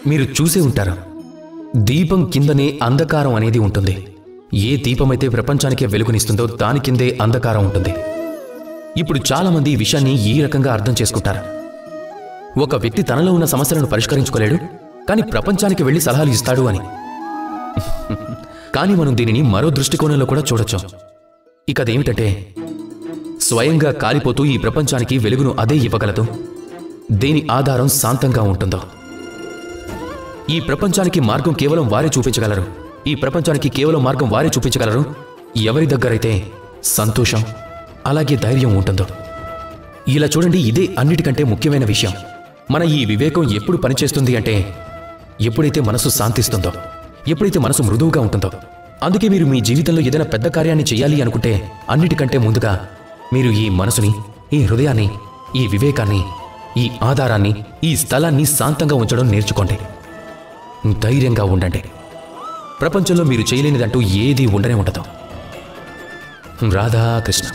మీరు చూసే ఉంటారు, దీపం కిందనే అంధకారం అనేది ఉంటుంది. ఏ దీపమైతే ప్రపంచానికే వెలుగునిస్తుందో దాని కిందే అంధకారం ఉంటుంది. ఇప్పుడు చాలామంది ఈ విషయాన్ని ఈ రకంగా అర్థం చేసుకుంటారు. ఒక వ్యక్తి తనలో ఉన్న సమస్యలను పరిష్కరించుకోలేడు, కానీ ప్రపంచానికి వెళ్లి సలహాలు ఇస్తాడు అని. కానీ మనం దీనిని మరో దృష్టికోణంలో కూడా చూడొచ్చు. ఇక అదేమిటంటే, స్వయంగా కాలిపోతూ ఈ ప్రపంచానికి వెలుగును అదే ఇవ్వగలదు దేని ఆధారం శాంతంగా ఉంటుందో. ఈ ప్రపంచానికి మార్గం కేవలం వారే చూపించగలరు. ఈ ప్రపంచానికి కేవలం మార్గం వారే చూపించగలరు ఎవరి దగ్గరైతే సంతోషం అలాగే ధైర్యం ఉంటుందో. ఇలా చూడండి, ఇదే అన్నిటికంటే ముఖ్యమైన విషయం. మన ఈ వివేకం ఎప్పుడు పనిచేస్తుంది అంటే, ఎప్పుడైతే మనసు శాంతిస్తుందో, ఎప్పుడైతే మనసు మృదువుగా ఉంటుందో. అందుకే మీరు మీ జీవితంలో ఏదైనా పెద్ద కార్యాన్ని చేయాలి అనుకుంటే అన్నిటికంటే ముందుగా మీరు ఈ మనసుని, ఈ హృదయాన్ని, ఈ వివేకాన్ని, ఈ ఆధారాన్ని, ఈ స్థలాన్ని శాంతంగా ఉంచడం నేర్చుకోండి. ధైర్యంగా ఉండండి. ప్రపంచంలో మీరు చేయలేనిదంటూ ఏదీ ఉండనే ఉండదు. రాధాకృష్ణ.